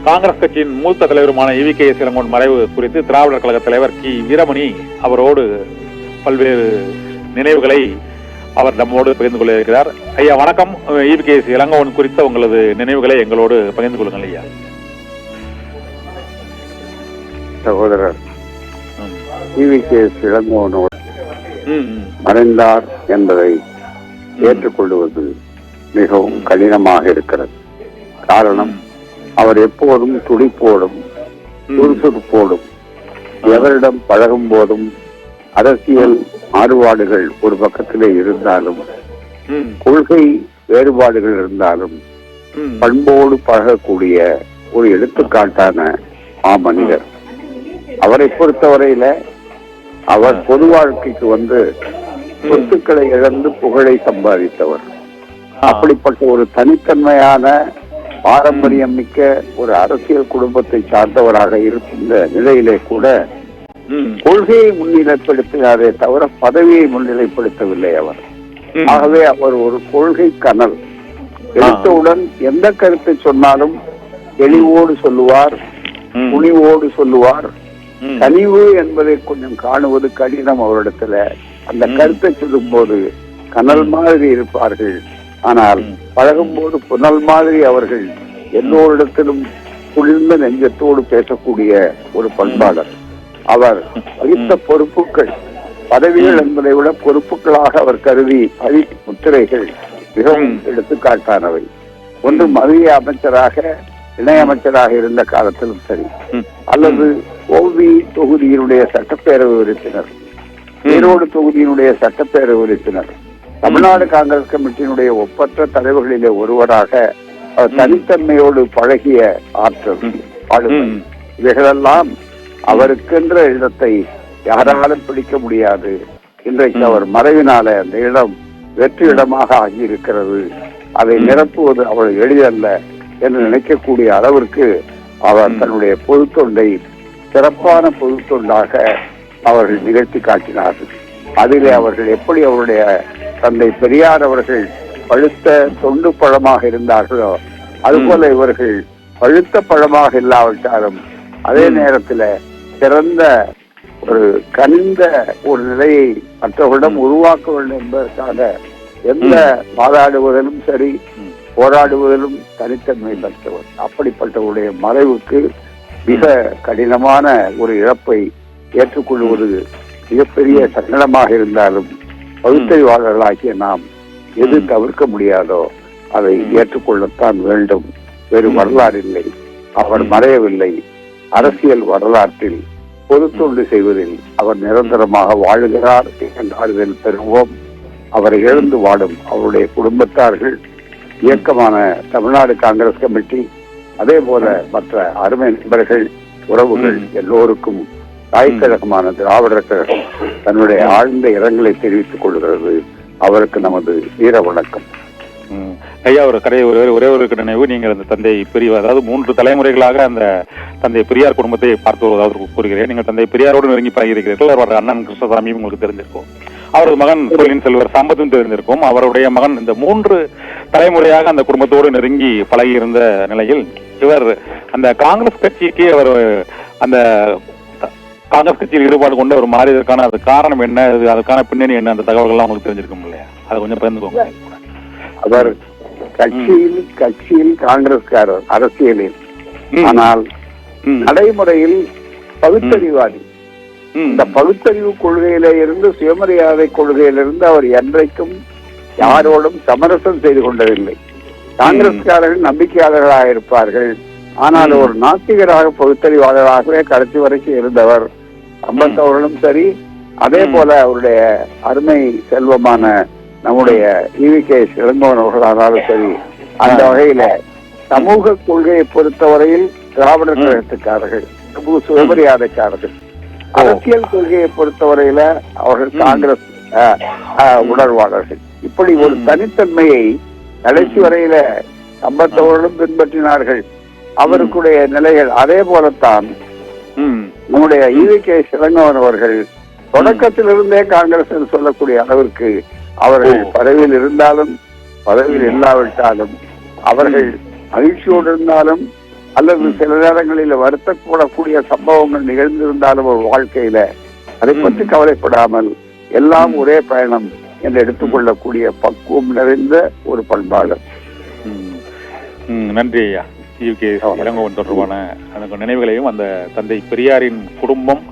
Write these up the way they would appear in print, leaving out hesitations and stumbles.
காங்கிரஸ் கட்சியின் மூத்த தலைவருமான EVK.S. இளங்கோவன் மறைவு குறித்து திராவிடர் கழக தலைவர் கி. வீரமணி அவரோடு பல்வேறு நினைவுகளை அவர் நம்மோடு பகிர்ந்து கொள்ள இருக்கிறார். ஐயா வணக்கம். EVK.S. இளங்கோவன் குறித்த உங்களது நினைவுகளை எங்களோடு பகிர்ந்து கொள்ளுங்கள் ஐயா. சகோதரர் EVK.S. இளங்கோவனோடு மறைந்தார் என்பதை ஏற்றுக்கொள்வது மிகவும் கடினமாக இருக்கிறது. காரணம், அவர் எப்போதும் துடிப்போடும் சுறுசுறுப்போடும் எவரிடம் பழகும் போதும் அரசியல் மாறுபாடுகள் ஒரு பக்கத்திலே இருந்தாலும் கொள்கை வேறுபாடுகள் இருந்தாலும் பண்போடு பழகக்கூடிய ஒரு எடுத்துக்காட்டான மாமனிதர். அவரை பொறுத்தவரையில அவர் பொது வாழ்க்கைக்கு வந்து சொத்துக்களை இழந்து புகழை சம்பாதித்தவர். அப்படிப்பட்ட ஒரு தனித்தன்மையான பாரம்பரியம் மிக்க ஒரு அரசியல் குடும்பத்தை சார்ந்தவராக இருக்கின்ற நிலையிலே கூட கொள்கையை முன்னிலைப்படுத்தினாரே தவிர பதவியை முன்னிலைப்படுத்தவில்லை அவர். ஆகவே அவர் ஒரு கொள்கை கனல். எடுத்தவுடன் எந்த கருத்தை சொன்னாலும் தெளிவோடு சொல்லுவார், துணிவோடு சொல்லுவார். கனிவு என்பதை கொஞ்சம் காணுவது கடினம் அவரிடத்துல. அந்த கருத்தை சொல்லும் போது கனல் மாதிரி இருப்பார்கள், ஆனால் பழகும் போது புனல் மாதிரி அவர்கள் எல்லோரிடத்திலும் குளிர்ந்த நெஞ்சத்தோடு பேசக்கூடிய ஒரு பண்பாளர். அவர் வகித்த பொறுப்புகள் பதவிகள் என்பதை விட பொறுப்புகளாக அவர் கருதி முத்திரைகள் மிகவும் எடுத்துக்காட்டானவை. ஒன்று மத்திய அமைச்சராக இணையமைச்சராக இருந்த காலத்திலும் சரி, அல்லது கோவி தொகுதியினுடைய சட்டப்பேரவை உறுப்பினர், ஈரோடு தொகுதியினுடைய சட்டப்பேரவை உறுப்பினர், தமிழ்நாடு காங்கிரஸ் கமிட்டியினுடைய ஒப்பற்ற தலைவர்களிலே ஒருவராக அவர் தனித்தன்மையோடு பழகிய ஆற்றல் ஆளுமை, இவைகளெல்லாம் அவருக்கென்ற இடத்தை யாராலும் பிடிக்க முடியாது. இன்றைக்கு அவர் மறைவினால அந்த இடம் வெற்றி இடமாக ஆகியிருக்கிறது. அதை நிரப்புவது அவ்வளவு எளிதல்ல என்று நினைக்கக்கூடிய அளவிற்கு அவர் தன்னுடைய பொது தொண்டை சிறப்பான பொது தொண்டாக அவர்கள் நிகழ்த்தி காட்டினார்கள். அதிலே அவர்கள் எப்படி அவருடைய தந்தை பெரியார் அவர்கள் பழுத்த தொண்டு பழமாக இருந்தார்களோ அதுபோல இவர்கள் பழுத்த பழமாக இல்லாவிட்டாலும் அதே நேரத்தில் சிறந்த ஒரு கனிந்த ஒரு நிலையை மற்றவர்களிடம் உருவாக்க வேண்டும் என்பதற்காக எந்த வாதாடுவதிலும் சரி போராடுவதிலும் தனித்தன்மை பெற்றவர். அப்படிப்பட்டவருடைய மறைவுக்கு மிக கடினமான ஒரு இழப்பை ஏற்றுக்கொள்வது மிகப்பெரிய சங்கடமாக இருந்தாலும் பகுத்தறிவாளர்களாகிய நாம் எது தவிர்க்க முடியாதோ அதை ஏற்றுக்கொள்ளத்தான் வேண்டும். வேறு வரலாறு இல்லை. அவர் மறையவில்லை. அரசியல் வரலாற்றில் பொது தொண்டு செய்வதில் அவர் நிரந்தரமாக வாழுகிறார் என்றால் பெறுவோம். அவரை இழந்து வாடும் அவருடைய குடும்பத்தார்கள், இயக்கமான தமிழ்நாடு காங்கிரஸ் கமிட்டி, அதே போல மற்ற அருமை நண்பர்கள், உறவுகள் எல்லோருக்கும் தாய்க்கழகமான திராவிடர் கழகம் தன்னுடைய ஆழ்ந்த இரங்கலை தெரிவித்துக் கொள்கிறது. அவருக்கு நமது வீர வணக்கம். ஐயா, ஒரு ஒரே ஒரு நினைவு. நீங்கள் அந்த தந்தை பெரியார், அதாவது 3 தலைமுறைகளாக அந்த தந்தை பெரியார் குடும்பத்தை பார்த்து வருவதாக கூறுகிறேன். நீங்கள் தந்தை பெரியாரோடு நெருங்கி பழகிறீர்கள். அவருடைய அண்ணன் கிருஷ்ணசாமியும் உங்களுக்கு தெரிஞ்சிருக்கும். அவரது மகன் பொருளின் செல்வர் சம்பத்தும் தெரிந்திருக்கும். அவருடைய மகன் இந்த 3 தலைமுறையாக அந்த குடும்பத்தோடு நெருங்கி பழகி இருந்த நிலையில் இவர் அந்த காங்கிரஸ் கட்சிக்கு அவர் அந்த காங்கிரஸ் கட்சியில் ஈடுபாடு கொண்டு அவர் மாறியதற்கான அது காரணம் என்ன, அதுக்கான பின்னணி என்ன, அந்த தகவல்கள்லாம் உங்களுக்கு தெரிஞ்சிருக்கும் இல்லையா? அதை கொஞ்சம் பகிர்ந்துக்கோங்க. அவர் கட்சியில் காங்கிரஸ்காரர், அரசியலில், ஆனால் நடைமுறையில் பகுத்தறிவாதி. இந்த பகுத்தறிவு கொள்கையில இருந்து, சுயமரியாதை கொள்கையிலிருந்து அவர் என்றைக்கும் யாரோடும் சமரசம் செய்து கொண்டதில்லை. காங்கிரஸ்காரர்கள் நம்பிக்கையாளர்களாக இருப்பார்கள், ஆனால் ஒரு நாத்திகராக பகுத்தறிவாளராகவே கடைசி வரைக்கும் இருந்தவர். சம்பத் அவர்களும் சரி, அதே போல அவருடைய அருமை செல்வமான நம்முடைய EVK.S. இளங்கோவன் அவர்களானாலும் சரி, அந்த வகையில சமூக கொள்கையை பொறுத்தவரையில் திராவிடர் கழகத்துக்காரர்கள், சுயமரியாதைக்காரர்கள். அரசியல் கொள்கையை பொறுத்தவரையில அவர்கள் காங்கிரஸ் உணர்வாளர்கள். இப்படி ஒரு தனித்தன்மையை கடைசி வரையில சம்பத்தவர்களும் பின்பற்றினார்கள். அவருக்குடைய நிலைகள் அதே போலத்தான் நம்முடைய EVK.S. இளங்கோவன் அவர்கள் தொடக்கத்திலிருந்தே காங்கிரஸ் சொல்லக்கூடிய அளவிற்கு அவர்கள் பதவியில் இருந்தாலும் பதவியில் இல்லாவிட்டாலும், அவர்கள் மகிழ்ச்சியோடு இருந்தாலும் அல்லது சில நேரங்களில் வருத்தப்படக்கூடிய சம்பவங்கள் நிகழ்ந்திருந்தாலும் ஒரு வாழ்க்கையில அதை பற்றி கவலைப்படாமல் எல்லாம் ஒரே பயணம் என்று எடுத்துக்கொள்ளக்கூடிய பக்குவம் நிறைந்த ஒரு பண்பாளர். நன்றி ஐயா. ஈவி.கே. இளங்கோவன் தொடர்பான அந்த நினைவுகளையும் அந்த தந்தை பெரியாரின் குடும்பம்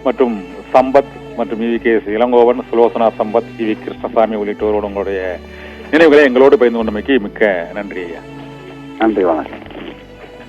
மற்றும் சம்பத் மற்றும் ஈவி.கே. இளங்கோவன், சுலோசனா சம்பத், ஈவி கிருஷ்ணசாமி உள்ளிட்டோரோடு உங்களுடைய நினைவுகளை எங்களோடு பகிர்ந்து கொண்டமைக்கு மிக்க நன்றி ஐயா. நன்றி, வணக்கம்.